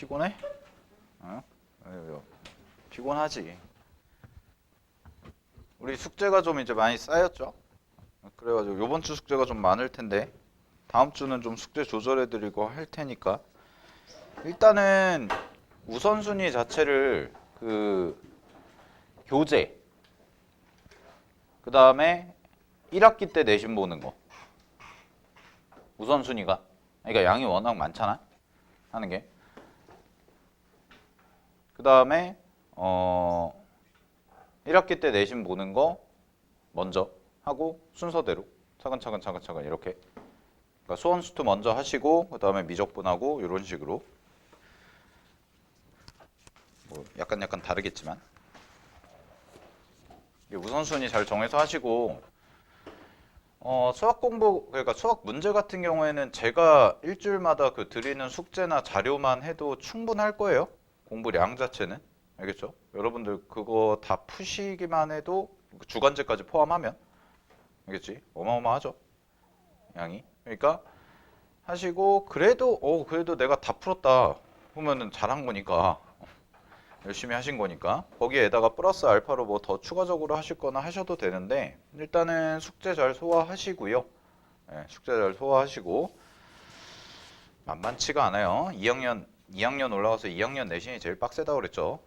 피곤해? 어? 피곤하지. 우리 숙제가 좀 이제 많이 쌓였죠? 그래가지고 요번 주 숙제가 좀 많을 텐데 다음 주는 좀 숙제 조절해드리고 할 테니까 일단은 우선순위 자체를 그 교재 그 다음에 1학기 때 내신 보는 거 우선순위가 그러니까 양이 워낙 많잖아 하는 게 그 다음에 1학기 때 내신 보는 거 먼저 하고 순서대로 차근차근 이렇게 그러니까 수원수투 먼저 하시고 그 다음에 미적분하고 이런 식으로 뭐 약간 다르겠지만 우선순위 잘 정해서 하시고 수학 공부 그러니까 수학 문제 같은 경우에는 제가 일주일마다 그 드리는 숙제나 자료만 해도 충분할 거예요. 공부량 자체는 알겠죠? 여러분들 그거 다 푸시기만 해도 주간제까지 포함하면 알겠지? 어마어마하죠 양이. 그러니까 하시고 그래도 내가 다 풀었다 보면은 잘한 거니까 열심히 하신 거니까 거기에다가 플러스 알파로 뭐 더 추가적으로 하실 거나 하셔도 되는데 일단은 숙제 잘 소화하시고요. 네, 숙제 잘 소화하시고 만만치가 않아요. 2학년 올라가서 2학년 내신이 제일 빡세다고 그랬죠.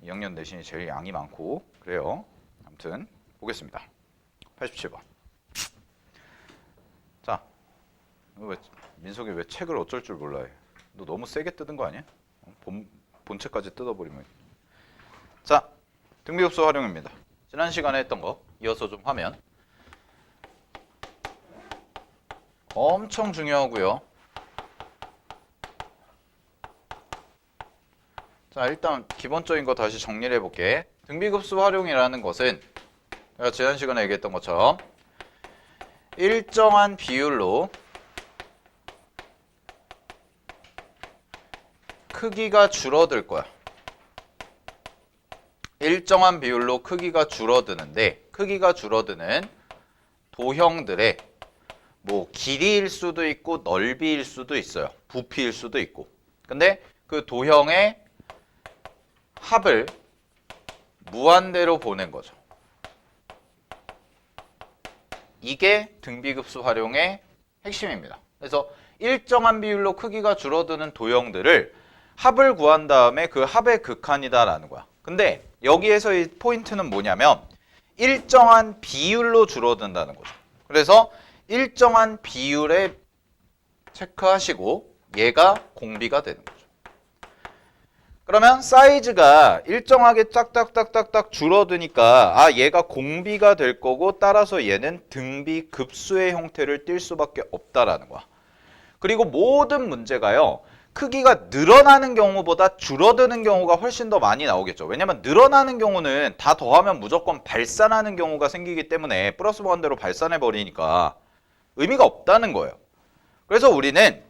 2학년 내신이 제일 양이 많고 그래요. 아무튼 보겠습니다. 87번. 자, 민석이 왜 책을 어쩔 줄 몰라 해? 너 너무 세게 뜯은 거 아니야? 본체까지 뜯어버리면. 자, 등비급수 활용입니다. 지난 시간에 했던 거 이어서 좀 하면 엄청 중요하고요. 자, 일단 기본적인 거 다시 정리를 해볼게. 등비급수 활용이라는 것은 제가 지난 시간에 얘기했던 것처럼 일정한 비율로 크기가 줄어들 거야. 일정한 비율로 크기가 줄어드는데 크기가 줄어드는 도형들의 뭐 길이일 수도 있고 넓이일 수도 있어요. 부피일 수도 있고. 근데 그 도형의 합을 무한대로 보낸 거죠. 이게 등비급수 활용의 핵심입니다. 그래서 일정한 비율로 크기가 줄어드는 도형들을 합을 구한 다음에 그 합의 극한이다라는 거야. 근데 여기에서의 포인트는 뭐냐면 일정한 비율로 줄어든다는 거죠. 그래서 일정한 비율에 체크하시고 얘가 공비가 되는 거죠. 그러면 사이즈가 일정하게 딱딱딱딱딱 줄어드니까 얘가 공비가 될 거고 따라서 얘는 등비급수의 형태를 띌 수밖에 없다라는 거야. 그리고 모든 문제가요. 크기가 늘어나는 경우보다 줄어드는 경우가 훨씬 더 많이 나오겠죠. 왜냐면 늘어나는 경우는 다 더하면 무조건 발산하는 경우가 생기기 때문에 플러스 무한대로 발산해 버리니까 의미가 없다는 거예요. 그래서 우리는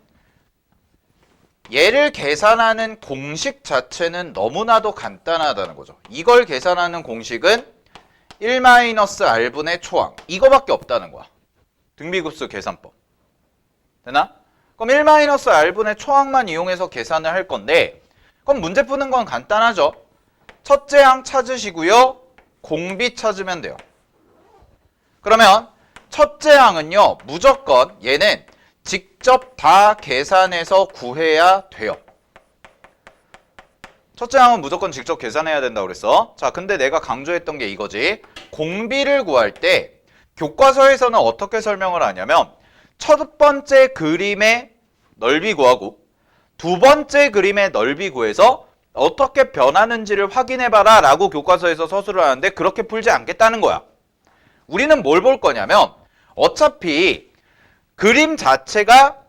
얘를 계산하는 공식 자체는 너무나도 간단하다는 거죠. 이걸 계산하는 공식은 1-r분의 초항 이거밖에 없다는 거야. 등비급수 계산법. 되나? 그럼 1-r분의 초항만 이용해서 계산을 할 건데 그럼 문제 푸는 건 간단하죠. 첫째 항 찾으시고요. 공비 찾으면 돼요. 그러면 첫째 항은요. 무조건 얘는 직접 다 계산해서 구해야 돼요. 첫째 항은 무조건 직접 계산해야 된다고 그랬어. 자, 근데 내가 강조했던 게 이거지. 공비를 구할 때 교과서에서는 어떻게 설명을 하냐면 첫 번째 그림의 넓이 구하고 두 번째 그림의 넓이 구해서 어떻게 변하는지를 확인해봐라 라고 교과서에서 서술을 하는데 그렇게 풀지 않겠다는 거야. 우리는 뭘 볼 거냐면 어차피 그림 자체가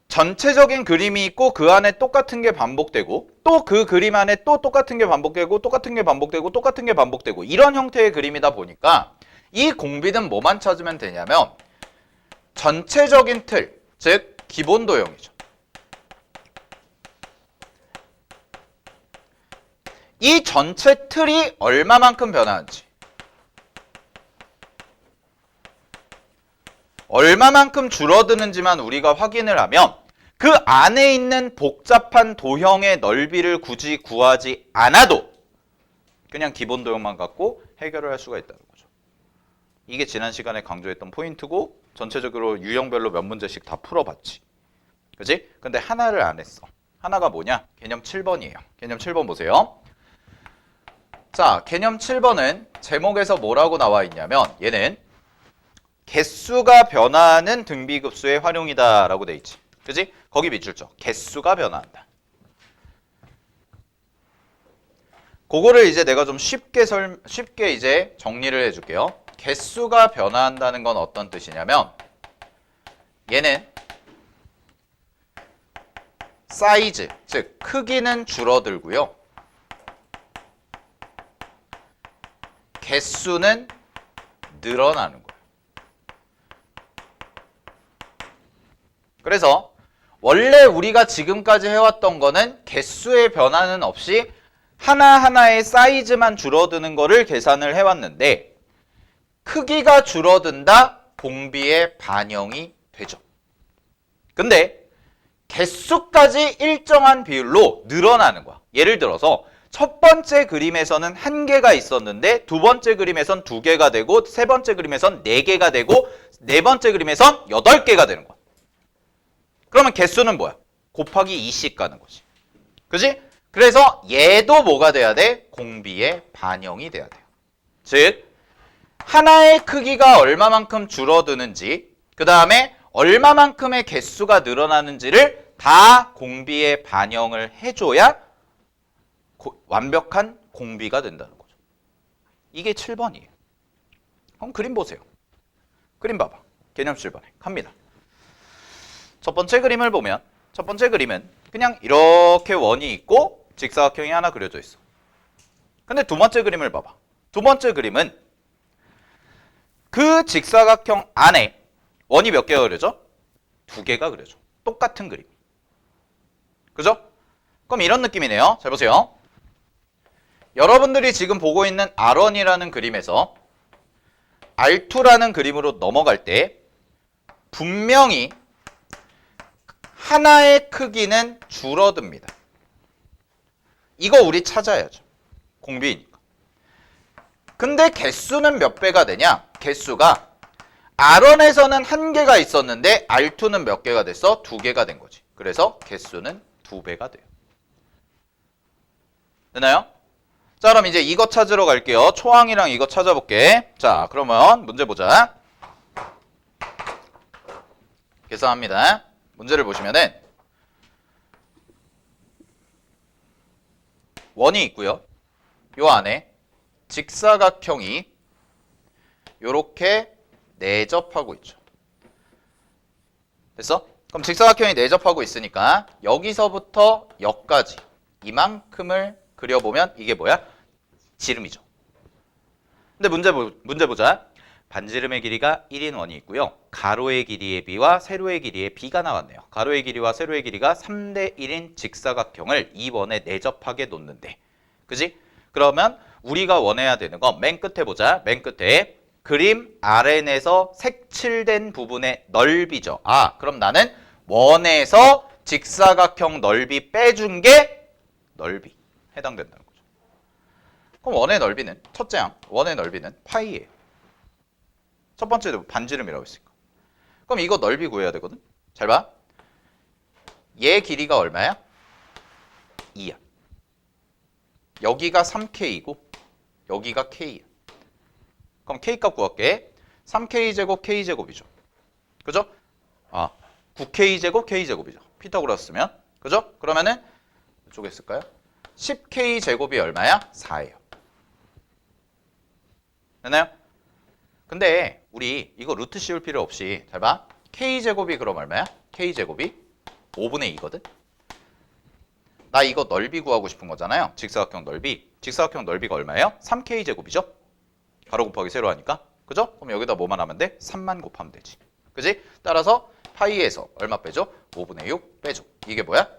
전체적인 그림이 있고 그 안에 똑같은 게 반복되고 또 그 그림 안에 또 똑같은 게 반복되고 똑같은 게 반복되고 똑같은 게 반복되고 이런 형태의 그림이다 보니까 이 공비는 뭐만 찾으면 되냐면 전체적인 틀, 즉 기본 도형이죠. 이 전체 틀이 얼마만큼 변하는지 얼마만큼 줄어드는지만 우리가 확인을 하면 그 안에 있는 복잡한 도형의 넓이를 굳이 구하지 않아도 그냥 기본 도형만 갖고 해결을 할 수가 있다는 거죠. 이게 지난 시간에 강조했던 포인트고 전체적으로 유형별로 몇 문제씩 다 풀어봤지. 그지? 근데 하나를 안 했어. 하나가 뭐냐? 개념 7번이에요. 개념 7번 보세요. 자, 개념 7번은 제목에서 뭐라고 나와 있냐면 얘는 개수가 변화하는 등비급수의 활용이다 라고 돼 있지. 그지? 거기 밑줄죠. 개수가 변화한다. 그거를 이제 내가 좀 쉽게 이제 정리를 해줄게요. 개수가 변화한다는 건 어떤 뜻이냐면 얘는 사이즈, 즉 크기는 줄어들고요. 개수는 늘어나는 거예요. 그래서 원래 우리가 지금까지 해왔던 거는 개수의 변화는 없이 하나하나의 사이즈만 줄어드는 거를 계산을 해왔는데 크기가 줄어든다 공비에 반영이 되죠. 근데 개수까지 일정한 비율로 늘어나는 거야. 예를 들어서 첫 번째 그림에서는 1개가 있었는데 두 번째 그림에선 2개가 되고 세 번째 그림에선 4개가 되고 네 번째 그림에선 8개가 되는 거야. 그러면 개수는 뭐야? 곱하기 2씩 가는 거지. 그지? 그래서 얘도 뭐가 돼야 돼? 공비에 반영이 돼야 돼요. 즉 하나의 크기가 얼마만큼 줄어드는지 그 다음에 얼마만큼의 개수가 늘어나는지를 다 공비에 반영을 해줘야 완벽한 공비가 된다는 거죠. 이게 7번이에요. 그럼 그림 보세요. 그림 봐봐. 개념 7번에 갑니다. 첫 번째 그림을 보면 첫 번째 그림은 그냥 이렇게 원이 있고 직사각형이 하나 그려져 있어. 근데 두 번째 그림을 봐봐. 두 번째 그림은 그 직사각형 안에 원이 몇 개가 그려져? 2개가 그려져. 똑같은 그림. 그죠? 그럼 이런 느낌이네요. 잘 보세요. 여러분들이 지금 보고 있는 R1이라는 그림에서 R2라는 그림으로 넘어갈 때 분명히 하나의 크기는 줄어듭니다. 이거 우리 찾아야죠. 공비니까. 근데 개수는 몇 배가 되냐? 개수가 R1에서는 1개가 있었는데 R2는 몇 개가 됐어? 2개가 된 거지. 그래서 개수는 2배가 돼요. 되나요? 자, 그럼 이제 이거 찾으러 갈게요. 초항이랑 이거 찾아볼게. 자, 그러면 문제 보자. 계산합니다. 문제를 보시면은 원이 있고요. 요 안에 직사각형이 요렇게 내접하고 있죠. 됐어? 그럼 직사각형이 내접하고 있으니까 여기서부터 여기까지 이만큼을 그려보면 이게 뭐야? 지름이죠. 근데 문제 보자. 반지름의 길이가 1인 원이 있고요. 가로의 길이의 b와 세로의 길이의 b가 나왔네요. 가로의 길이와 세로의 길이가 3대 1인 직사각형을 이 원에 내접하게 놓는데, 그지? 그러면 우리가 원해야 되는 건 맨 끝에 보자. 맨 끝에 그림 RN에서 색칠된 부분의 넓이죠. 아, 그럼 나는 원에서 직사각형 넓이 빼준 게 넓이 해당된다는 거죠. 그럼 원의 넓이는 첫째 항 원의 넓이는 파이예요. 첫 번째도 반지름이라고 했으니까. 그럼 이거 넓이 구해야 되거든. 잘 봐. 얘 길이가 얼마야? 2야. 여기가 3K이고 여기가 K야. 그럼 K값 구할게. 3K제곱 K제곱이죠. 그죠? 아, 9K제곱 K제곱이죠. 피타고라스 쓰면. 그죠? 그러면은 이쪽에 쓸까요? 10K제곱이 얼마야? 4예요. 됐나요? 근데 우리 이거 루트 씌울 필요 없이 잘 봐. K제곱이 그럼 얼마야? K제곱이 5분의 2거든. 나 이거 넓이 구하고 싶은 거잖아요. 직사각형 넓이. 직사각형 넓이가 얼마예요? 3K제곱이죠. 가로 곱하기 세로 하니까. 그죠? 그럼 여기다 뭐만 하면 돼? 3만 곱하면 되지. 그지? 따라서 파이에서 얼마 빼죠? 5분의 6 빼죠. 이게 뭐야?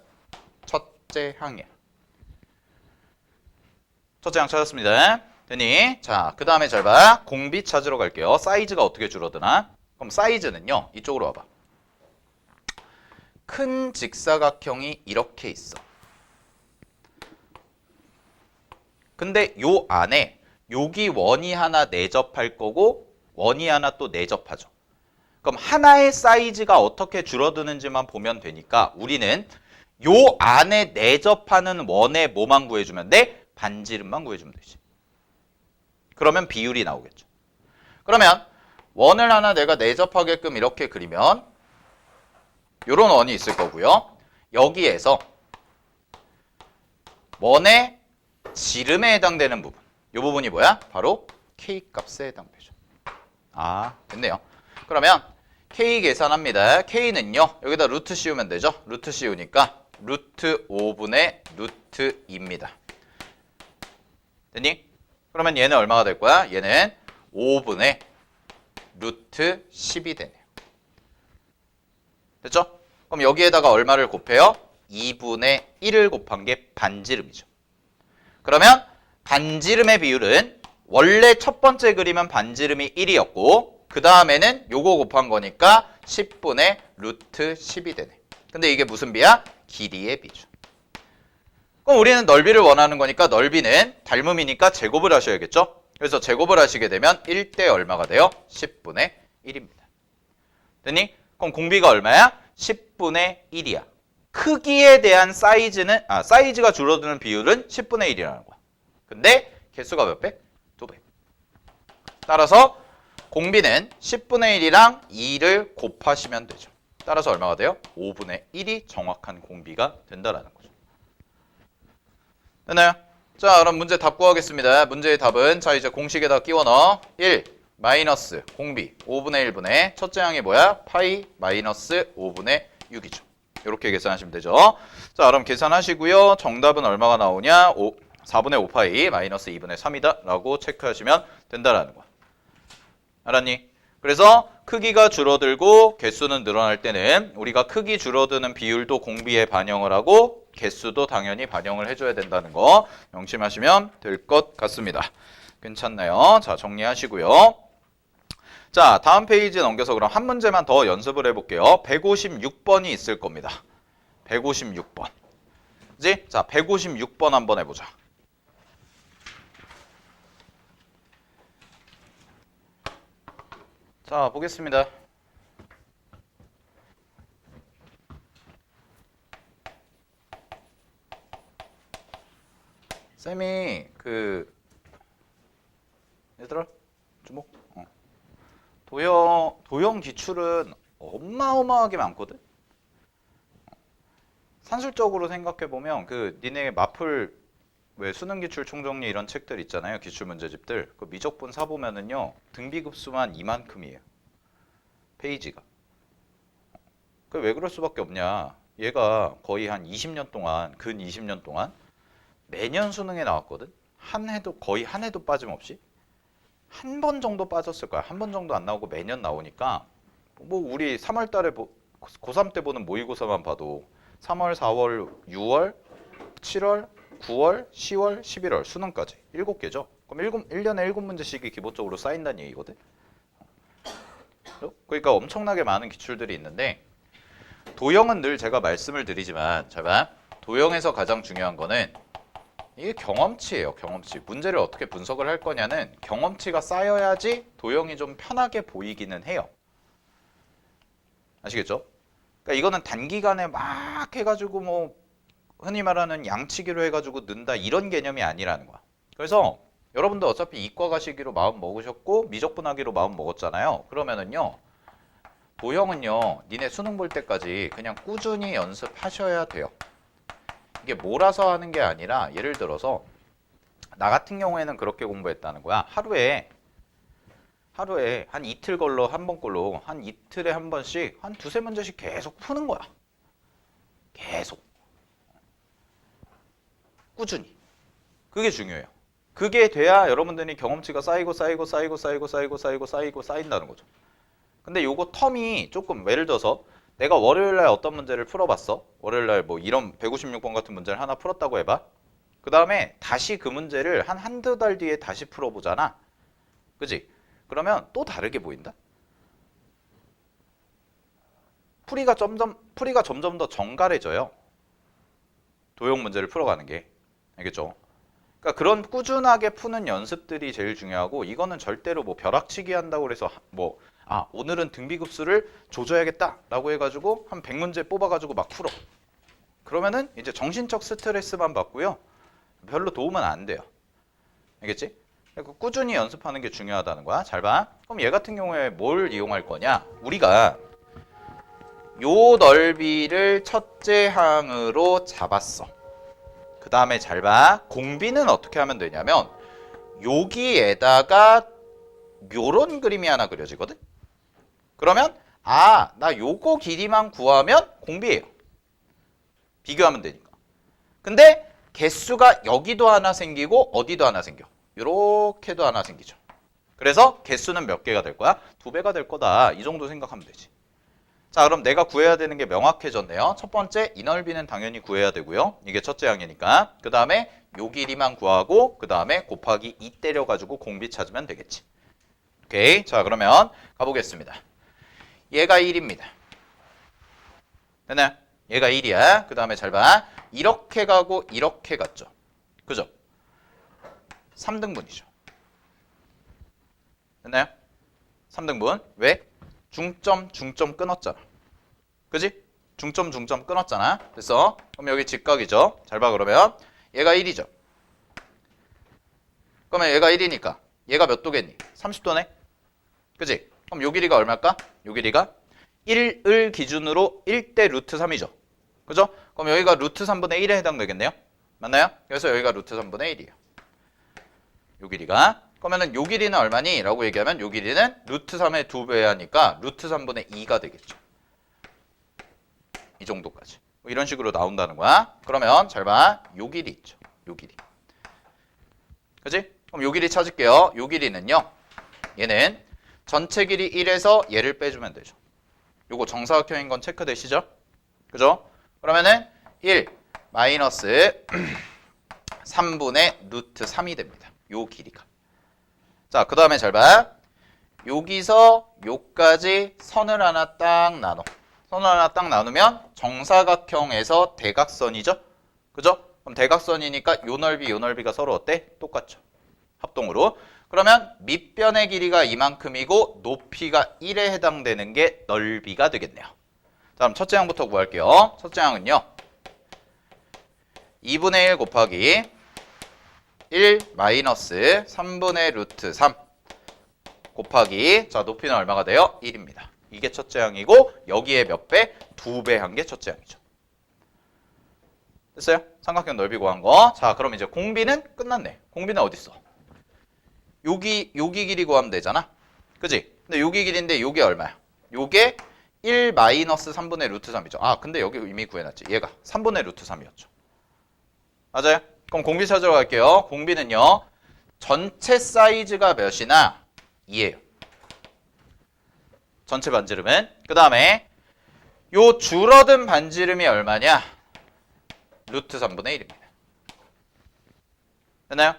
첫째 항이야. 첫째 항 찾았습니다. 됐니? 자, 그 다음에 잘 봐. 공비 찾으러 갈게요. 사이즈가 어떻게 줄어드나? 그럼 사이즈는요. 이쪽으로 와봐. 큰 직사각형이 이렇게 있어. 근데 요 안에 여기 원이 하나 내접할 거고 원이 하나 또 내접하죠. 그럼 하나의 사이즈가 어떻게 줄어드는지만 보면 되니까 우리는 요 안에 내접하는 원의 뭐만 구해주면 돼? 반지름만 구해주면 되지. 그러면 비율이 나오겠죠. 그러면 원을 하나 내가 내접하게끔 이렇게 그리면 요런 원이 있을 거고요. 여기에서 원의 지름에 해당되는 부분, 이 부분이 뭐야? 바로 K 값에 해당되죠. 아, 됐네요. 그러면 K 계산합니다. K는요, 여기다 루트 씌우면 되죠. 루트 씌우니까 루트 5분의 루트 2입니다. 됐니? 그러면 얘는 얼마가 될 거야? 얘는 5분의 루트 10이 되네요. 됐죠? 그럼 여기에다가 얼마를 곱해요? 2분의 1을 곱한 게 반지름이죠. 그러면 반지름의 비율은 원래 첫 번째 그림은 반지름이 1이었고 그 다음에는 요거 곱한 거니까 10분의 루트 10이 되네. 근데 이게 무슨 비야? 길이의 비죠. 그럼 우리는 넓이를 원하는 거니까 넓이는 닮음이니까 제곱을 하셔야겠죠? 그래서 제곱을 하시게 되면 1대 얼마가 돼요? 10분의 1입니다. 됐니? 그럼 공비가 얼마야? 10분의 1이야. 크기에 대한 사이즈가 줄어드는 비율은 10분의 1이라는 거야. 근데 개수가 몇 배? 2배. 따라서 공비는 10분의 1이랑 2를 곱하시면 되죠. 따라서 얼마가 돼요? 5분의 1이 정확한 공비가 된다라는 거죠. 됐나요? 자, 그럼 문제 답 구하겠습니다. 문제의 답은 자 이제 공식에다 끼워 넣어. 1 마이너스 공비 5분의 1분의 첫째 항이 뭐야? 파이 마이너스 5분의 6이죠. 이렇게 계산하시면 되죠. 자, 그럼 계산하시고요. 정답은 얼마가 나오냐? 4분의 5파이 마이너스 2분의 3이다 라고 체크하시면 된다라는 거야. 알았니? 그래서 크기가 줄어들고 개수는 늘어날 때는 우리가 크기 줄어드는 비율도 공비에 반영을 하고 개수도 당연히 반영을 해줘야 된다는 거 명심하시면 될 것 같습니다. 괜찮나요? 자, 정리하시고요. 자, 다음 페이지 넘겨서 그럼 한 문제만 더 연습을 해볼게요. 156번이 있을 겁니다. 156번. 그치? 자, 156번 한번 해보자. 자, 보겠습니다. 쌤이 얘들아 주목. 도형 기출은 어마어마하게 많거든. 산술적으로 생각해보면 니네 마플 왜 수능 기출 총정리 이런 책들 있잖아요. 기출 문제집들. 그 미적분 사보면은요 등비급수만 이만큼이에요. 페이지가. 그 왜 그럴 수밖에 없냐. 얘가 거의 한 20년 동안 근 20년 동안 매년 수능에 나왔거든. 거의 한 해도 빠짐없이. 한 번 정도 빠졌을 거야. 한 번 정도 안 나오고 매년 나오니까 뭐 우리 3월 달에 고3 때 보는 모의고사만 봐도 3월, 4월, 6월, 7월, 9월, 10월, 11월 수능까지 7개죠. 그럼 1년에 7문제씩이 기본적으로 쌓인다는 얘기거든. 그러니까 엄청나게 많은 기출들이 있는데 도형은 늘 제가 말씀을 드리지만 도형에서 가장 중요한 거는 이게 경험치예요. 경험치. 문제를 어떻게 분석을 할 거냐는 경험치가 쌓여야지 도형이 좀 편하게 보이기는 해요. 아시겠죠? 그러니까 이거는 단기간에 막 해가지고 뭐 흔히 말하는 양치기로 해가지고 는다 이런 개념이 아니라는 거야. 그래서 여러분들 어차피 이과 가시기로 마음 먹으셨고 미적분하기로 마음 먹었잖아요. 그러면은요 도형은요 니네 수능 볼 때까지 그냥 꾸준히 연습하셔야 돼요. 이게 몰아서 하는 게 아니라 예를 들어서 나 같은 경우에는 그렇게 공부했다는 거야. 하루에 한 이틀 걸로 한 번 걸로 한 이틀에 한 번씩 한 두세 문제씩 계속 푸는 거야. 계속. 꾸준히. 그게 중요해요. 그게 돼야 여러분들이 경험치가 쌓인다는 거죠. 근데 요거 텀이 조금 예를 들어서 내가 월요일날 어떤 문제를 풀어봤어. 월요일날 뭐 이런 156번 같은 문제를 하나 풀었다고 해봐. 그 다음에 다시 그 문제를 한두 달 뒤에 다시 풀어보잖아. 그지? 그러면 또 다르게 보인다? 풀이가 점점 더 정갈해져요. 도형 문제를 풀어가는 게. 알겠죠? 그러니까 그런 꾸준하게 푸는 연습들이 제일 중요하고, 이거는 절대로 뭐 벼락치기 한다고 그래서 뭐 오늘은 등비급수를 조져야겠다라고 해가지고 한 100문제 뽑아가지고 막 풀어. 그러면은 이제 정신적 스트레스만 받고요. 별로 도움은 안 돼요. 알겠지? 그러니까 꾸준히 연습하는 게 중요하다는 거야. 잘 봐. 그럼 얘 같은 경우에 뭘 이용할 거냐? 우리가 요 넓이를 첫째 항으로 잡았어. 그 다음에 잘 봐. 공비는 어떻게 하면 되냐면 여기에다가 요런 그림이 하나 그려지거든? 그러면 나 요거 길이만 구하면 공비예요. 비교하면 되니까. 근데 개수가 여기도 하나 생기고 어디도 하나 생겨. 요렇게도 하나 생기죠. 그래서 개수는 몇 개가 될 거야? 2배가 될 거다. 이 정도 생각하면 되지. 자, 그럼 내가 구해야 되는 게 명확해졌네요. 첫 번째, 이 넓이는 당연히 구해야 되고요. 이게 첫째 항이니까. 그 다음에 요 길이만 구하고 그 다음에 곱하기 2 때려가지고 공비 찾으면 되겠지. 오케이. 자, 그러면 가보겠습니다. 얘가 1입니다. 됐나요? 얘가 1이야. 그 다음에 잘 봐. 이렇게 가고 이렇게 갔죠. 그죠? 3등분이죠. 됐나요? 3등분. 왜? 중점 끊었잖아. 그지? 중점 끊었잖아. 됐어? 그럼 여기 직각이죠. 잘 봐, 그러면. 얘가 1이죠. 그러면 얘가 1이니까 얘가 몇 도겠니? 30도네? 그지? 그럼 요 길이가 얼마일까? 요 길이가 1을 기준으로 1대 루트 3이죠. 그죠? 그럼 여기가 루트 3분의 1에 해당되겠네요. 맞나요? 그래서 여기가 루트 3분의 1이에요. 요 길이가. 그러면은 요 길이는 얼마니? 라고 얘기하면 요 길이는 루트 3의 2배 하니까 루트 3분의 2가 되겠죠. 이 정도까지. 뭐 이런 식으로 나온다는 거야. 그러면 잘 봐. 요 길이 있죠. 요 길이. 그지? 그럼 요 길이 찾을게요. 요 길이는요. 얘는 전체 길이 1에서 얘를 빼주면 되죠. 요거 정사각형인 건 체크되시죠? 그죠? 그러면은 1 마이너스 3분의 루트 3이 됩니다. 요 길이가. 자, 그 다음에 잘 봐. 여기서 요까지 선을 하나 딱 나눠. 선을 하나 딱 나누면 정사각형에서 대각선이죠? 그죠? 그럼 대각선이니까 요 넓이가 서로 어때? 똑같죠. 합동으로. 그러면 밑변의 길이가 이만큼이고 높이가 1에 해당되는 게 넓이가 되겠네요. 자, 그럼 첫째 항부터 구할게요. 첫째 항은요. 2분의 1 곱하기 1 마이너스 3분의 루트 3 곱하기 자 높이는 얼마가 돼요? 1입니다. 이게 첫째 항이고 여기에 몇 배? 2배 한 게 첫째 항이죠. 됐어요? 삼각형 넓이 구한 거. 자, 그럼 이제 공비는 끝났네. 공비는 어디 있어? 여기 길이 구하면 되잖아. 그지? 근데 여기 길인데 요게 얼마야? 요게 1 마이너스 3분의 루트 3이죠. 근데 여기 이미 구해놨지. 얘가 3분의 루트 3이었죠. 맞아요? 그럼 공비 찾으러 갈게요. 공비는요. 전체 사이즈가 몇이나 2예요. 전체 반지름은. 그 다음에 요 줄어든 반지름이 얼마냐? 루트 3분의 1입니다. 됐나요?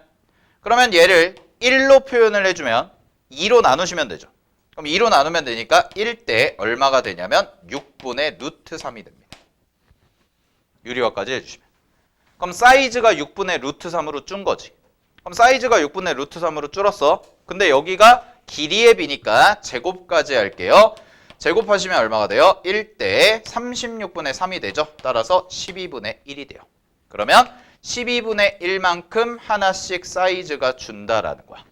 그러면 얘를 1로 표현을 해주면 2로 나누시면 되죠. 그럼 2로 나누면 되니까 1대 얼마가 되냐면 6분의 루트 3이 됩니다. 유리화까지 해주시면. 그럼 사이즈가 6분의 루트 3으로 준 거지. 그럼 사이즈가 6분의 루트 3으로 줄었어. 근데 여기가 길이의 비니까 제곱까지 할게요. 제곱하시면 얼마가 돼요? 1대 36분의 3이 되죠. 따라서 12분의 1이 돼요. 그러면 12분의 1만큼 하나씩 사이즈가 준다라는 거야.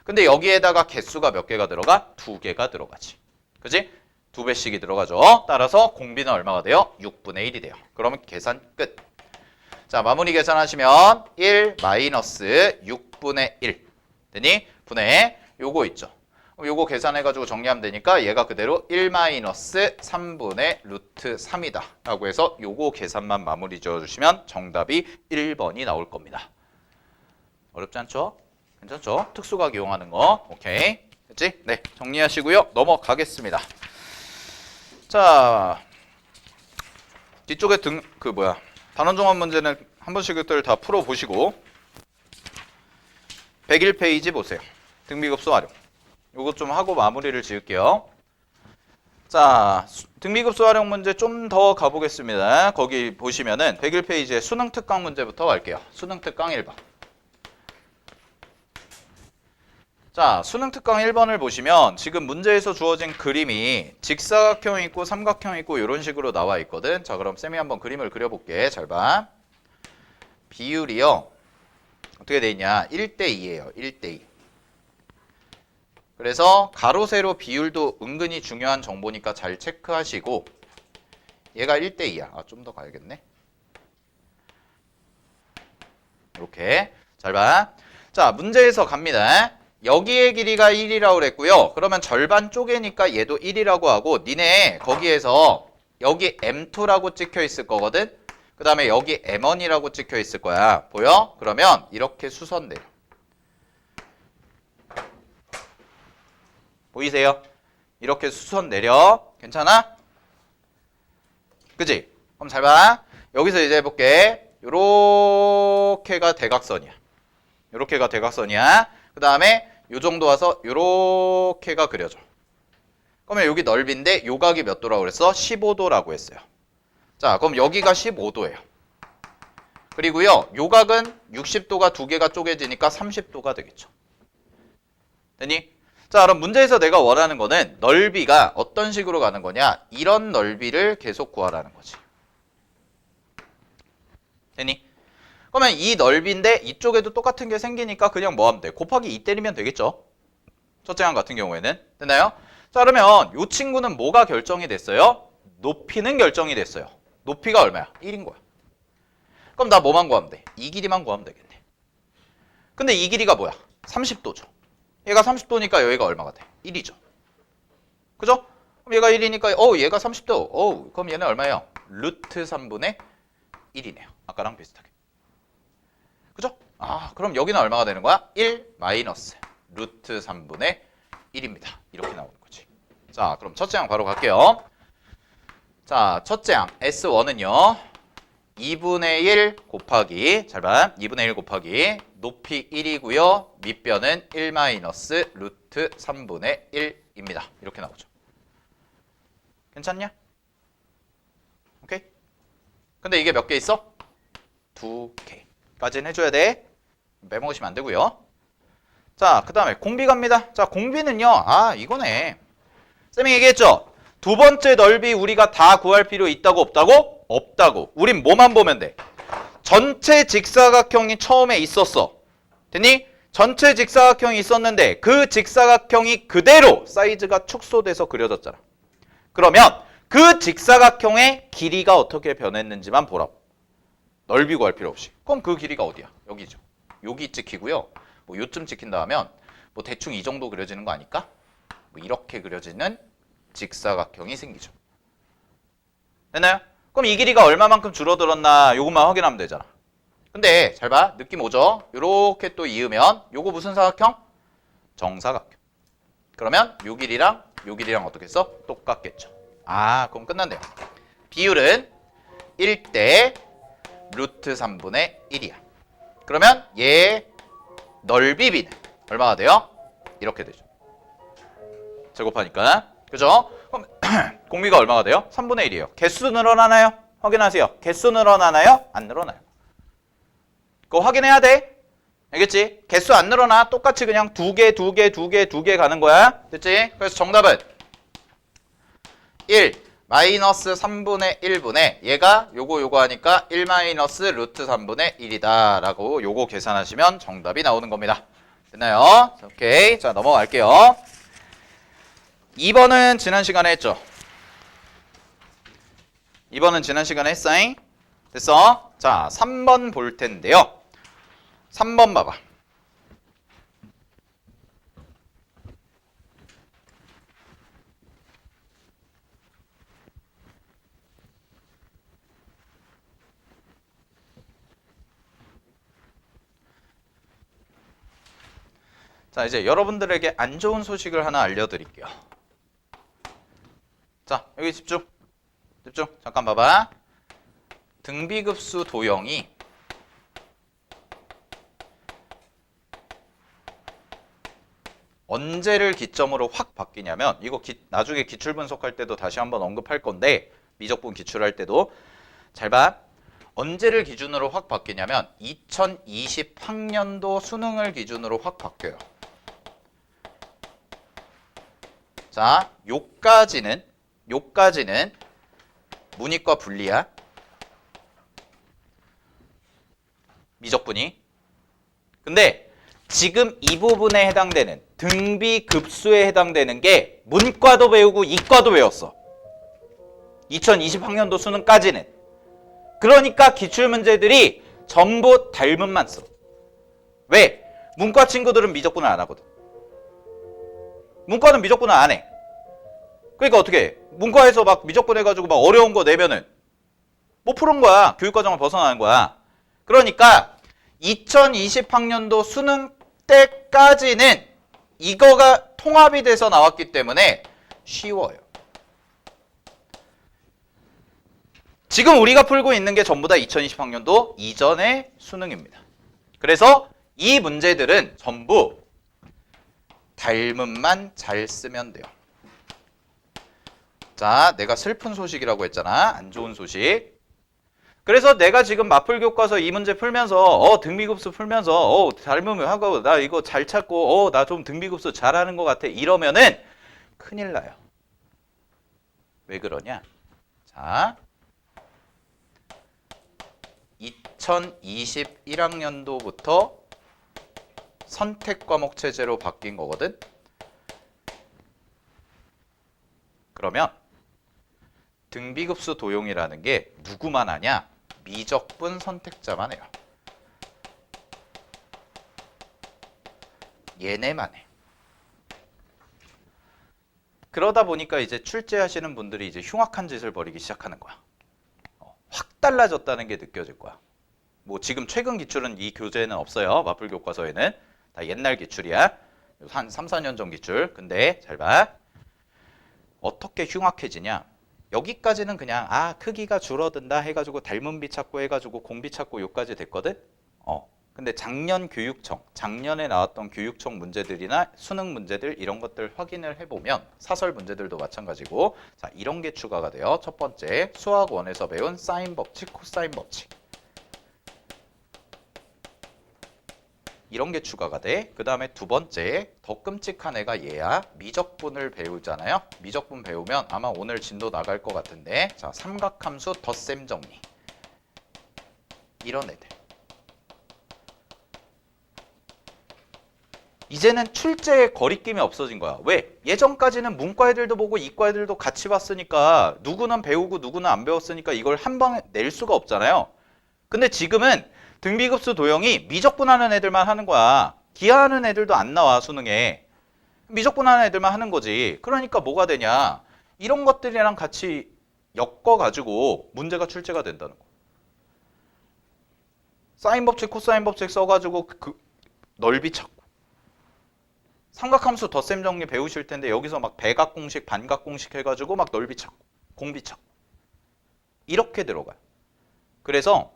근데 여기에다가 개수가 몇 개가 들어가? 2개가 들어가지. 그지? 2배씩이 들어가죠. 따라서 공비는 얼마가 돼요? 6분의 1이 돼요. 그러면 계산 끝. 자, 마무리 계산하시면 1 마이너스 6분의 1 되니 분의 요거 있죠. 요거 계산해가지고 정리하면 되니까 얘가 그대로 1 마이너스 3분의 루트 3이다 라고 해서 요거 계산만 마무리 지어주시면 정답이 1번이 나올 겁니다. 어렵지 않죠? 괜찮죠? 특수각 이용하는 거. 오케이. 됐지? 네, 정리하시고요. 넘어가겠습니다. 자, 뒤쪽에 단원종합 문제는 한 번씩들 다 풀어보시고 101페이지 보세요. 등비급수 활용. 요것 좀 하고 마무리를 지을게요. 자, 등비급수 활용 문제 좀 더 가보겠습니다. 거기 보시면은 101페이지에 수능 특강 문제부터 갈게요. 수능 특강 1번. 자, 수능 특강 1번을 보시면 지금 문제에서 주어진 그림이 직사각형 있고 삼각형 있고 이런 식으로 나와 있거든. 자, 그럼 쌤이 한번 그림을 그려볼게. 잘 봐. 비율이요. 어떻게 돼 있냐? 1대2예요. 1대2. 그래서 가로 세로 비율도 은근히 중요한 정보니까 잘 체크하시고 얘가 1대2야. 아, 좀 더 가야겠네. 이렇게. 잘 봐. 자, 문제에서 갑니다. 여기의 길이가 1이라고 그랬고요. 그러면 절반 쪼개니까 얘도 1이라고 하고 니네 거기에서 여기 M2라고 찍혀 있을 거거든. 그 다음에 여기 M1이라고 찍혀 있을 거야. 보여? 그러면 이렇게 수선 내려. 보이세요? 이렇게 수선 내려. 괜찮아? 그지? 그럼 잘 봐. 여기서 이제 해볼게. 요렇게가 대각선이야. 요렇게가 대각선이야. 그 다음에 요 정도 와서 요렇게가 그려져. 그러면 여기 넓이인데 요각이 몇 도라고 그랬어? 15도라고 했어요. 자, 그럼 여기가 15도예요. 그리고요, 요각은 60도가 두 개가 쪼개지니까 30도가 되겠죠. 됐니? 자, 그럼 문제에서 내가 원하는 거는 넓이가 어떤 식으로 가는 거냐? 이런 넓이를 계속 구하라는 거지. 됐니? 그러면 이 넓이인데 이쪽에도 똑같은 게 생기니까 그냥 뭐 하면 돼? 곱하기 2 때리면 되겠죠? 첫째 항 같은 경우에는. 됐나요? 자, 그러면 이 친구는 뭐가 결정이 됐어요? 높이는 결정이 됐어요. 높이가 얼마야? 1인 거야. 그럼 나 뭐만 구하면 돼? 이 길이만 구하면 되겠네. 근데 이 길이가 뭐야? 30도죠. 얘가 30도니까 여기가 얼마가 돼? 1이죠. 그죠? 그럼 얘가 1이니까 얘가 30도. 그럼 얘는 얼마예요? 루트 3분의 1이네요. 아까랑 비슷하게. 그죠? 아, 그럼 여기는 얼마가 되는 거야? 1 마이너스 루트 3분의 1입니다. 이렇게 나오는 거지. 자, 그럼 첫째 항 바로 갈게요. 자, 첫째 항 S1은요. 2분의 1 곱하기, 잘 봐. 2분의 1 곱하기 높이 1이고요. 밑변은 1 마이너스 루트 3분의 1입니다. 이렇게 나오죠. 괜찮냐? 오케이? 근데 이게 몇 개 있어? 2개까지는 해줘야 돼. 빼먹으시면 안 되고요. 자, 그 다음에 공비 갑니다. 자, 공비는요. 아, 이거네. 쌤이 얘기했죠? 두 번째 넓이 우리가 다 구할 필요 있다고 없다고? 없다고. 우린 뭐만 보면 돼? 전체 직사각형이 처음에 있었어. 됐니? 전체 직사각형이 있었는데 그 직사각형이 그대로 사이즈가 축소돼서 그려졌잖아. 그러면 그 직사각형의 길이가 어떻게 변했는지만 보라고. 넓이 구할 필요 없이. 그럼 그 길이가 어디야? 여기죠. 여기 찍히고요. 뭐 요쯤 찍힌다 하면 뭐 대충 이 정도 그려지는 거 아닐까? 뭐 이렇게 그려지는 직사각형이 생기죠. 됐나요? 그럼 이 길이가 얼마만큼 줄어들었나 요것만 확인하면 되잖아. 근데 잘 봐. 느낌 오죠? 요렇게 또 이으면 요거 무슨 사각형? 정사각형. 그러면 요 길이랑 요 길이랑 어떻게 써? 똑같겠죠. 아, 그럼 끝난대요. 비율은 1대 루트 3분의 1이야. 그러면 얘 넓이비는 얼마가 돼요? 이렇게 되죠. 제곱하니까. 그죠? 그럼 공비가 얼마가 돼요? 3분의 1이에요. 개수 늘어나나요? 확인하세요. 개수 늘어나나요? 안 늘어나요. 그거 확인해야 돼. 알겠지? 개수 안 늘어나. 똑같이 그냥 2개 가는 거야. 됐지? 그래서 정답은 1 마이너스 3분의 1분의 얘가 요거 하니까 1 마이너스 루트 3분의 1이다 라고 요거 계산하시면 정답이 나오는 겁니다. 됐나요? 오케이. 자, 넘어갈게요. 2번은 지난 시간에 했죠? 2번은 지난 시간에 했어잉? 됐어? 자, 3번 볼 텐데요. 3번 봐봐. 자, 이제 여러분들에게 안 좋은 소식을 하나 알려드릴게요. 자, 여기 집중. 집중. 잠깐 봐봐. 등비급수 도형이 언제를 기점으로 확 바뀌냐면 이거 나중에 기출 분석할 때도 다시 한번 언급할 건데 미적분 기출할 때도 잘 봐. 언제를 기준으로 확 바뀌냐면 2020학년도 수능을 기준으로 확 바뀌어요. 자, 요까지는 문이과 분리야. 미적분이. 근데 지금 이 부분에 해당되는 등비급수에 해당되는 게 문과도 배우고 이과도 배웠어. 2020학년도 수능까지는. 그러니까 기출문제들이 전부 닮음만 써. 왜? 문과 친구들은 미적분을 안 하거든. 문과는 미적분을 안 해. 그러니까 어떻게 해? 문과에서 막 미적분 해가지고 막 어려운 거 내면은 못 푸는 거야. 교육과정을 벗어나는 거야. 그러니까 2020학년도 수능 때까지는 이거가 통합이 돼서 나왔기 때문에 쉬워요. 지금 우리가 풀고 있는 게 전부 다 2020학년도 이전의 수능입니다. 그래서 이 문제들은 전부 닮음만 잘 쓰면 돼요. 자, 내가 슬픈 소식이라고 했잖아. 안 좋은 소식. 그래서 내가 지금 마플 교과서 이 문제 풀면서 등비급수 풀면서 닮음을 하고 나 이거 잘 찾고 나 좀 등비급수 잘하는 것 같아 이러면은 큰일 나요. 왜 그러냐? 자, 2021학년도부터 선택 과목 체제로 바뀐 거거든. 그러면 등비급수 도용이라는 게 누구만 하냐? 미적분 선택자만 해요. 얘네만 해. 그러다 보니까 이제 출제하시는 분들이 이제 흉악한 짓을 벌이기 시작하는 거야. 확 달라졌다는 게 느껴질 거야. 뭐 지금 최근 기출은 이 교재에는 없어요. 마플 교과서에는. 다 옛날 기출이야. 한 3, 4년 전 기출. 근데 잘 봐. 어떻게 흉악해지냐? 여기까지는 그냥 크기가 줄어든다 해가지고 닮은비 찾고 해가지고 공비 찾고 요까지 됐거든. 근데 작년에 나왔던 교육청 문제들이나 수능 문제들 이런 것들 확인을 해보면 사설 문제들도 마찬가지고 자 이런 게 추가가 돼요. 첫 번째 수학 1에서 배운 사인 법칙, 코사인 법칙 이런 게 추가가 돼. 그 다음에 두 번째 더 끔찍한 애가 얘야. 미적분을 배우잖아요. 미적분 배우면 아마 오늘 진도 나갈 것 같은데 자 삼각함수 덧셈 정리 이런 애들 이제는 출제에 거리낌이 없어진 거야. 왜? 예전까지는 문과 애들도 보고 이과 애들도 같이 봤으니까 누구는 배우고 누구는 안 배웠으니까 이걸 한 방에 낼 수가 없잖아요. 근데 지금은 등비급수 도형이 미적분하는 애들만 하는 거야. 기하하는 애들도 안 나와 수능에. 미적분하는 애들만 하는 거지. 그러니까 뭐가 되냐. 이런 것들이랑 같이 엮어가지고 문제가 출제가 된다는 거. 사인 법칙, 코사인 법칙 써가지고 넓이 찾고. 삼각함수 덧셈 정리 배우실 텐데 여기서 막 배각공식, 반각공식 해가지고 막 넓이 찾고, 공비 찾고. 이렇게 들어가요. 그래서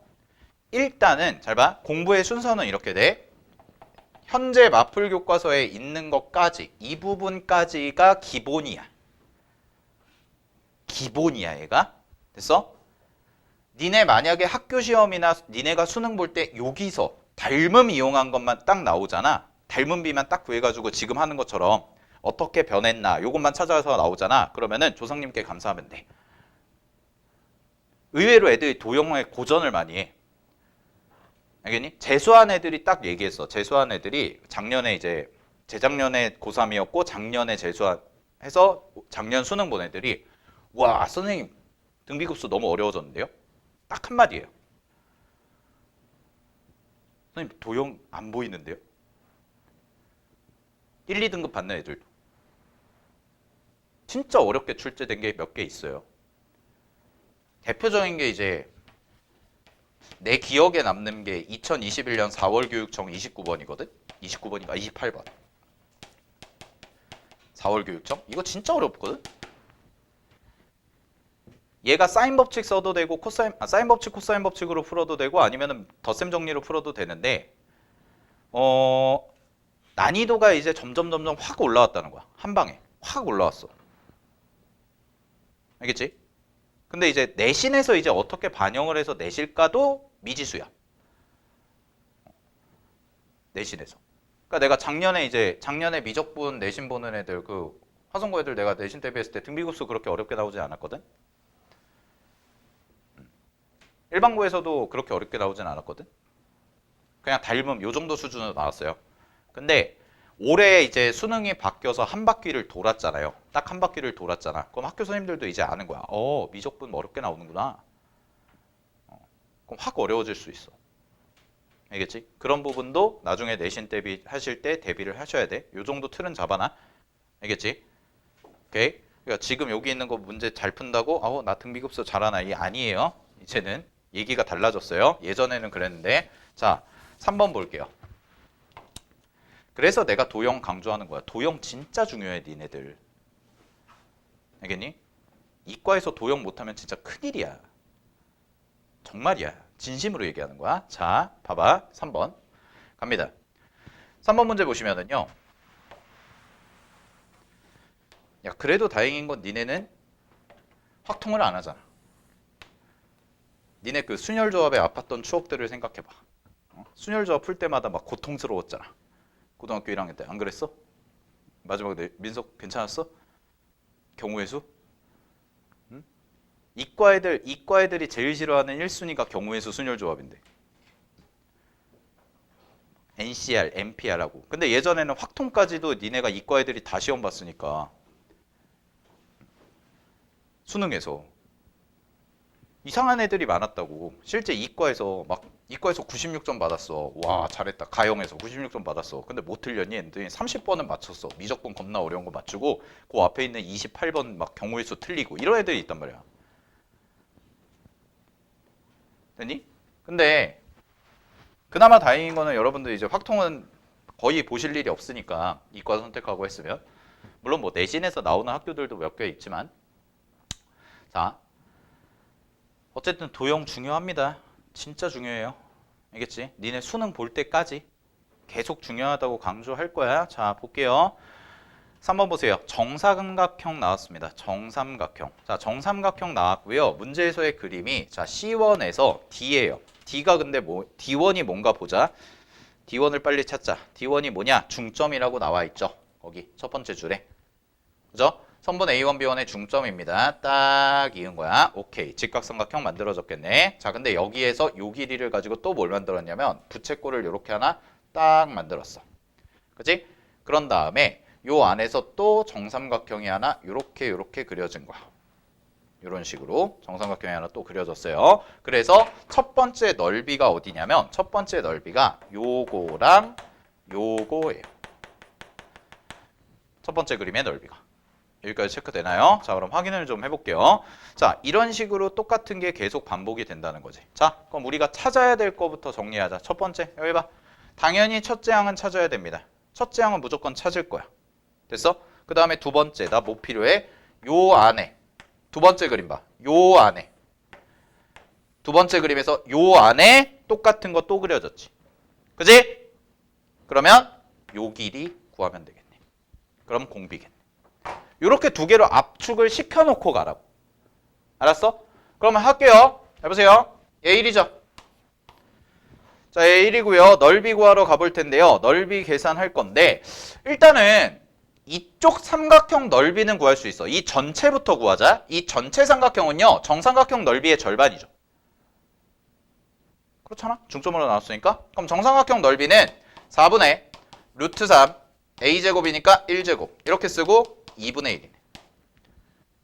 일단은 잘 봐. 공부의 순서는 이렇게 돼. 현재 마플 교과서에 있는 것까지 이 부분까지가 기본이야. 기본이야 얘가. 됐어? 니네 만약에 학교 시험이나 니네가 수능 볼 때 여기서 닮음 이용한 것만 딱 나오잖아. 닮음비만 딱 구해가지고 지금 하는 것처럼 어떻게 변했나 요것만 찾아서 나오잖아. 그러면은 조상님께 감사하면 돼. 의외로 애들이 도형의 고전을 많이 해. 알겠니? 재수한 애들이 딱 얘기했어. 재수한 애들이 작년에 이제 재작년에 고3이었고 작년에 재수해서 작년 수능 본 애들이 와 선생님 등비급수 너무 어려워졌는데요? 딱 한마디예요. 선생님 도형 안 보이는데요? 1, 2등급 받는 애들도 진짜 어렵게 출제된 게 몇 개 있어요. 대표적인 게 이제 내 기억에 남는 게 2021년 4월 교육청 29번이거든? 29번인가 28번 4월 교육청? 이거 진짜 어렵거든? 얘가 사인 법칙 써도 되고 사인 법칙, 코사인 법칙으로 풀어도 되고 아니면은 덧셈 정리로 풀어도 되는데 난이도가 이제 점점 확 올라왔다는 거야. 한 방에 확 올라왔어. 알겠지? 근데 이제 내신에서 이제 어떻게 반영을 해서 내실까도 미지수야. 내신에서. 그러니까 내가 작년에 미적분 내신 보는 애들 그 화성고 애들 내가 내신 대비했을 때 등비급수 그렇게 어렵게 나오지 않았거든. 일반고에서도 그렇게 어렵게 나오진 않았거든. 그냥 닮음 요 정도 수준으로 나왔어요. 근데 올해 이제 수능이 바뀌어서 한 바퀴를 돌았잖아요. 딱 한 바퀴를 돌았잖아. 그럼 학교 선생님들도 이제 아는 거야. 미적분 어렵게 나오는구나. 그럼 확 어려워질 수 있어. 알겠지? 그런 부분도 나중에 내신 대비하실 때 대비를 하셔야 돼. 요 정도 틀은 잡아놔. 알겠지? 오케이? 그러니까 지금 여기 있는 거 문제 잘 푼다고 나 등비급수 잘하나? 이 아니에요. 이제는 얘기가 달라졌어요. 예전에는 그랬는데. 자, 3번 볼게요. 그래서 내가 도형 강조하는 거야. 도형 진짜 중요해, 니네들. 알겠니? 이과에서 도형 못하면 진짜 큰일이야. 정말이야. 진심으로 얘기하는 거야. 자, 봐봐. 3번. 갑니다. 3번 문제 보시면은요. 야, 그래도 다행인 건 니네는 확통을 안 하잖아. 니네 그 순열조합에 아팠던 추억들을 생각해봐. 순열조합 풀 때마다 막 고통스러웠잖아. 고등학교 1학년 때 안 그랬어? 마지막에 민석 괜찮았어? 경우의 수? 응? 이과 애들이 제일 싫어하는 1순위가 경우의 수 순열조합인데. NCR, NPR하고. 근데 예전에는 확통까지도 니네가 이과 애들이 다 시험 봤으니까 수능에서 이상한 애들이 많았다고. 실제 이과에서 96점 받았어. 와, 잘했다. 가형에서 96점 받았어. 근데 못 틀렸니? 했더니 30번은 맞췄어. 미적분 겁나 어려운 거 맞추고 그 앞에 있는 28번 막 경우의 수 틀리고 이런 애들이 있단 말이야. 됐니? 근데 그나마 다행인 거는 여러분들 이제 확통은 거의 보실 일이 없으니까 이과 선택하고 했으면 물론 뭐 내신에서 나오는 학교들도 몇 개 있지만 자 어쨌든 도형 중요합니다. 진짜 중요해요. 알겠지? 니네 수능 볼 때까지 계속 중요하다고 강조할 거야. 자, 볼게요. 3번 보세요. 정삼각형 나왔습니다. 정삼각형. 자, 정삼각형 나왔고요. 문제에서의 그림이 자, C1에서 D예요. D가 근데 D1이 뭔가 보자. D1을 빨리 찾자. D1이 뭐냐? 중점이라고 나와 있죠. 거기 첫 번째 줄에. 그죠? 선분 A1, B1의 중점입니다. 딱 이은 거야. 오케이. 직각삼각형 만들어졌겠네. 자, 근데 여기에서 요 길이를 가지고 또 뭘 만들었냐면 부채꼴을 이렇게 하나 딱 만들었어. 그치? 그런 다음에 요 안에서 또 정삼각형이 하나 요렇게 그려진 거야. 이런 식으로 정삼각형이 하나 또 그려졌어요. 그래서 첫 번째 넓이가 어디냐면 첫 번째 넓이가 요거랑 요거예요. 첫 번째 그림의 넓이가. 여기까지 체크되나요? 자, 그럼 확인을 좀 해볼게요. 자, 이런 식으로 똑같은 게 계속 반복이 된다는 거지. 자, 그럼 우리가 찾아야 될 거부터 정리하자. 첫 번째, 여기 봐. 당연히 첫째 항은 찾아야 됩니다. 첫째 항은 무조건 찾을 거야. 됐어? 그 다음에 두 번째, 나 뭐 필요해? 요 안에. 두 번째 그림 봐. 요 안에. 두 번째 그림에서 요 안에 똑같은 거 또 그려졌지. 그지? 그러면 요 길이 구하면 되겠네. 그럼 공비겠네. 이렇게 두 개로 압축을 시켜놓고 가라고. 알았어? 그러면 할게요. 해보세요. A1이죠. 자, A1이고요. 넓이 구하러 가볼 텐데요. 넓이 계산할 건데 일단은 이쪽 삼각형 넓이는 구할 수 있어. 이 전체부터 구하자. 이 전체 삼각형은요. 정삼각형 넓이의 절반이죠. 그렇잖아? 중점으로 나왔으니까. 그럼 정삼각형 넓이는 4분의 루트 3 A제곱이니까 1제곱 이렇게 쓰고 2분의 1이네.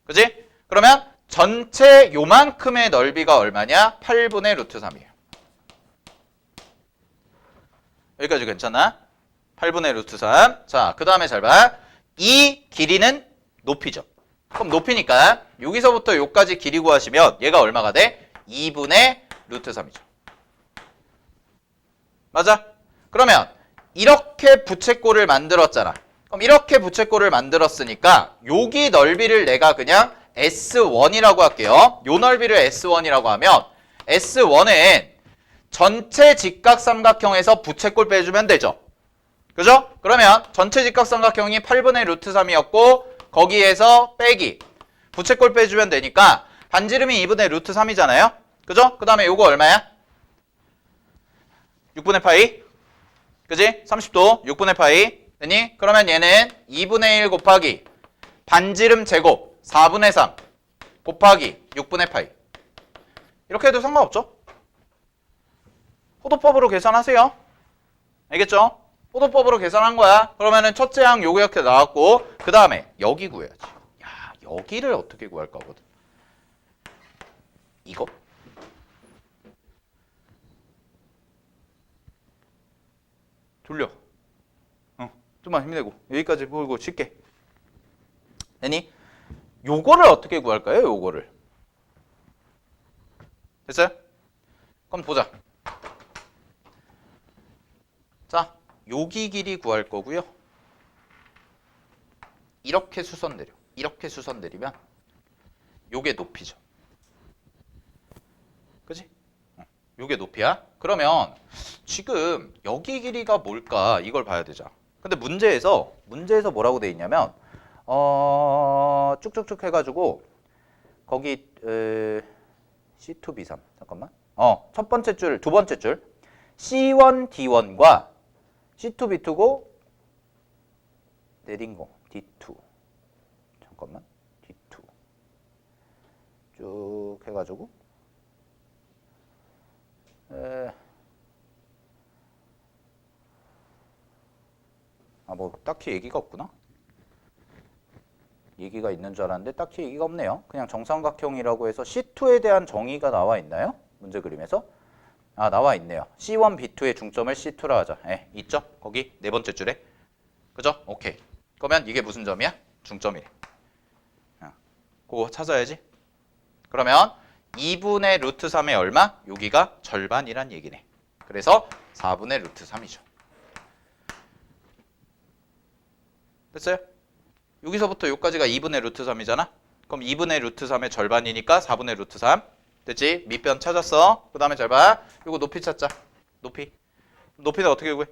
그지? 그러면 전체 요만큼의 넓이가 얼마냐? 8분의 루트 3이에요. 여기까지 괜찮아? 8분의 루트 3. 자, 그 다음에 잘 봐. 이 길이는 높이죠. 그럼 높이니까 여기서부터 여기까지 길이 구하시면 얘가 얼마가 돼? 2분의 루트 3이죠. 맞아? 그러면 이렇게 부채꼴을 만들었잖아. 그럼 이렇게 부채꼴을 만들었으니까 여기 넓이를 내가 그냥 S1이라고 할게요. 요 넓이를 S1이라고 하면 S1은 전체 직각삼각형에서 부채꼴 빼주면 되죠. 그죠? 그러면 전체 직각삼각형이 8분의 루트 3이었고 거기에서 빼기 부채꼴 빼주면 되니까 반지름이 2분의 루트 3이잖아요. 그죠? 그 다음에 요거 얼마야? 6분의 파이. 그지? 30도 6분의 파이. 되니? 그러면 얘는 2분의 1 곱하기 반지름 제곱 4분의 3 곱하기 6분의 파이. 이렇게 해도 상관없죠? 호도법으로 계산하세요. 알겠죠? 호도법으로 계산한 거야. 그러면은 첫째 항 요거 이렇게 나왔고 그 다음에 여기 구해야지. 야, 여기를 어떻게 구할 거거든. 이거? 돌려. 좀만 힘내고 여기까지 보고 쉽게. 되니? 요거를 어떻게 구할까요? 요거를. 됐어요? 그럼 보자. 자, 여기 길이 구할 거고요. 이렇게 수선 내려. 이렇게 수선 내리면 요게 높이죠. 그지? 요게 높이야. 그러면 지금 여기 길이가 뭘까? 이걸 봐야 되잖아. 근데 문제에서 뭐라고 돼 있냐면 쭉쭉쭉 해가지고 거기 C2, B3 잠깐만. 첫 번째 줄, 두 번째 줄 C1, D1과 C2, B2고 내린 거 D2 잠깐만 D2 쭉 해가지고 뭐 딱히 얘기가 없구나. 얘기가 있는 줄 알았는데 딱히 얘기가 없네요. 그냥 정삼각형이라고 해서 C2에 대한 정의가 나와 있나요? 문제 그림에서? 나와 있네요. C1, B2의 중점을 C2라 하자. 있죠? 거기 네 번째 줄에. 그죠? 오케이. 그러면 이게 무슨 점이야? 중점이래. 그거 찾아야지. 그러면 2분의 루트 3의 얼마? 여기가 절반이란 얘기네. 그래서 4분의 루트 3이죠. 됐어요? 여기서부터 여기까지가 2분의 루트 3이잖아? 그럼 2분의 루트 3의 절반이니까 4분의 루트 3. 됐지? 밑변 찾았어. 그 다음에 잘 봐. 이거 높이 찾자. 높이. 높이는 어떻게 구해?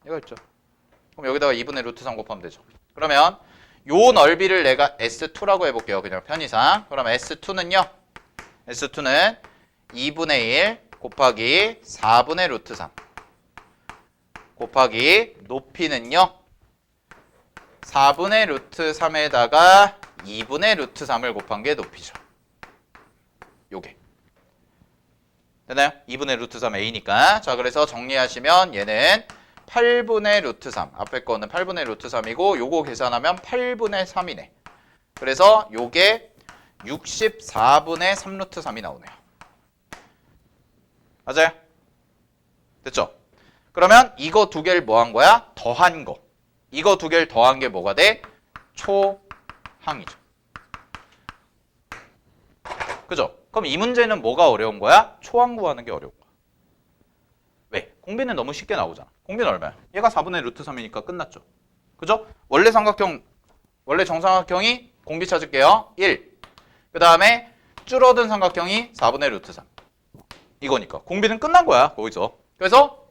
이거 있죠. 그럼 여기다가 2분의 루트 3 곱하면 되죠. 그러면 요 넓이를 내가 S2라고 해볼게요. 그냥 편의상. 그러면 S2는요. S2는 2분의 1 곱하기 4분의 루트 3 곱하기 높이는요. 4분의 루트 3에다가 2분의 루트 3을 곱한 게 높이죠. 요게. 되나요? 2분의 루트 3 A니까. 자, 그래서 정리하시면 얘는 8분의 루트 3. 앞에 거는 8분의 루트 3이고 요거 계산하면 8분의 3이네. 그래서 요게 64분의 3 루트 3이 나오네요. 맞아요? 됐죠? 그러면 이거 두 개를 뭐 한 거야? 더한 거. 이거 두 개를 더한 게 뭐가 돼? 초항이죠. 그죠? 그럼 이 문제는 뭐가 어려운 거야? 초항 구하는 게 어려운 거야. 왜? 공비는 너무 쉽게 나오잖아. 공비는 얼마야? 얘가 4분의 루트 3이니까 끝났죠. 그죠? 원래 정삼각형이 공비 찾을게요. 1. 그 다음에 줄어든 삼각형이 4분의 루트 3. 이거니까. 공비는 끝난 거야. 거기서. 그래서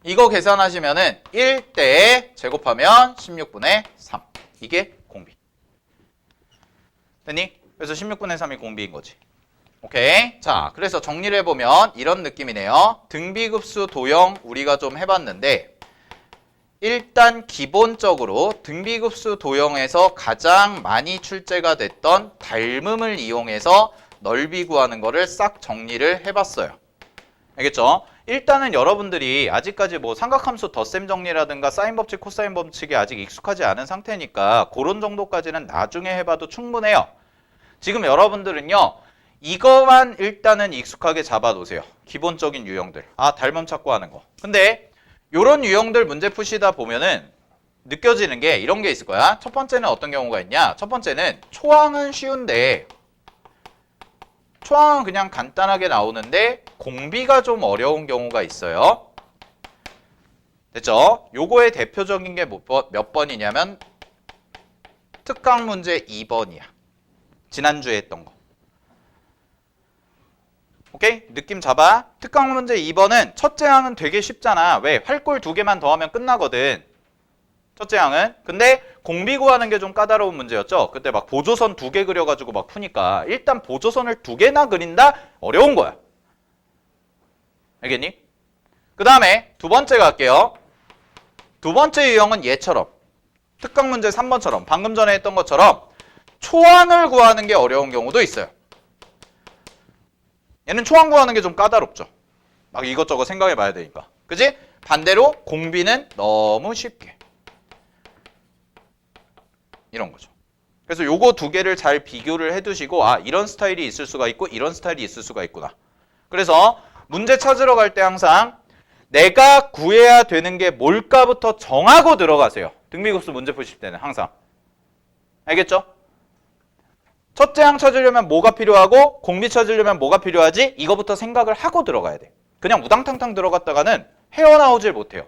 이거 계산하시면은 1대 제곱하면 16분의 3. 이게 공비. 됐니? 그래서 16분의 3이 공비인 거지. 오케이. 자, 그래서 정리를 해보면 이런 느낌이네요. 등비급수 도형 우리가 좀 해봤는데 일단 기본적으로 등비급수 도형에서 가장 많이 출제가 됐던 닮음을 이용해서 넓이 구하는 거를 싹 정리를 해봤어요. 알겠죠? 일단은 여러분들이 아직까지 뭐 삼각함수 덧셈 정리라든가 사인 법칙, 코사인 법칙이 아직 익숙하지 않은 상태니까 그런 정도까지는 나중에 해봐도 충분해요. 지금 여러분들은요. 이거만 일단은 익숙하게 잡아놓으세요. 기본적인 유형들. 닮음 찾고 하는 거. 근데 요런 유형들 문제 푸시다 보면은 느껴지는 게 이런 게 있을 거야. 첫 번째는 어떤 경우가 있냐? 첫 번째는 초항은 쉬운데 초항은 그냥 간단하게 나오는데 공비가 좀 어려운 경우가 있어요. 됐죠? 요거의 대표적인 게 몇 번이냐면 특강 문제 2번이야. 지난주에 했던 거. 오케이? 느낌 잡아. 특강 문제 2번은 첫째 항은 되게 쉽잖아. 왜? 활골 2개만 더하면 끝나거든. 첫째 항은. 근데 공비 구하는 게 좀 까다로운 문제였죠. 그때 막 보조선 2개 그려가지고 막 푸니까 일단 보조선을 2개나 그린다? 어려운 거야. 알겠니? 그 다음에 두 번째 갈게요. 두 번째 유형은 얘처럼. 특강 문제 3번처럼 방금 전에 했던 것처럼 초항을 구하는 게 어려운 경우도 있어요. 얘는 초항 구하는 게 좀 까다롭죠. 막 이것저것 생각해 봐야 되니까. 그지? 반대로 공비는 너무 쉽게. 이런 거죠. 그래서 요거 두 개를 잘 비교를 해두시고 아 이런 스타일이 있을 수가 있고 이런 스타일이 있을 수가 있구나. 그래서 문제 찾으러 갈 때 항상 내가 구해야 되는 게 뭘까부터 정하고 들어가세요. 등비급수 문제 푸실 때는 항상. 알겠죠? 첫째 항 찾으려면 뭐가 필요하고 공비 찾으려면 뭐가 필요하지? 이거부터 생각을 하고 들어가야 돼. 그냥 우당탕탕 들어갔다가는 헤어나오질 못해요.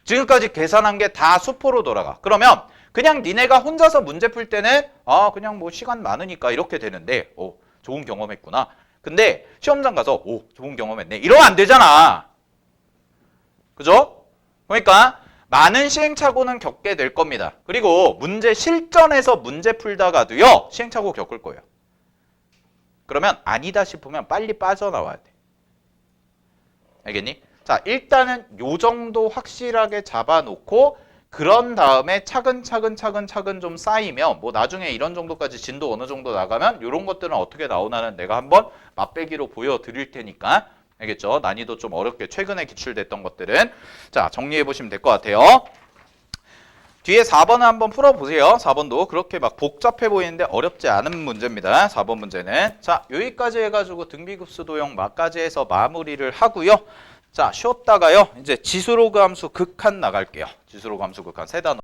지금까지 계산한 게 다 수포로 돌아가. 그러면 그냥 니네가 혼자서 문제 풀 때는 아 그냥 뭐 시간 많으니까 이렇게 되는데 오 좋은 경험했구나. 근데 시험장 가서 오 좋은 경험했네. 이러면 안 되잖아. 그죠? 그러니까 많은 시행착오는 겪게 될 겁니다. 그리고 문제 실전에서 문제 풀다가도요. 시행착오 겪을 거예요. 그러면 아니다 싶으면 빨리 빠져나와야 돼. 알겠니? 자 일단은 요 정도 확실하게 잡아놓고 그런 다음에 차근차근 좀 쌓이면 뭐 나중에 이런 정도까지 진도 어느 정도 나가면 이런 것들은 어떻게 나오나는 내가 한번 맛배기로 보여드릴 테니까 알겠죠? 난이도 좀 어렵게 최근에 기출됐던 것들은 자 정리해 보시면 될 것 같아요. 뒤에 4번을 한번 풀어보세요. 4번도 그렇게 막 복잡해 보이는데 어렵지 않은 문제입니다. 4번 문제는 자 여기까지 해가지고 등비급수 도형 막까지 해서 마무리를 하고요. 자 쉬었다가요. 이제 지수로그 함수 극한 나갈게요. 지수로그 함수 극한 세 단어.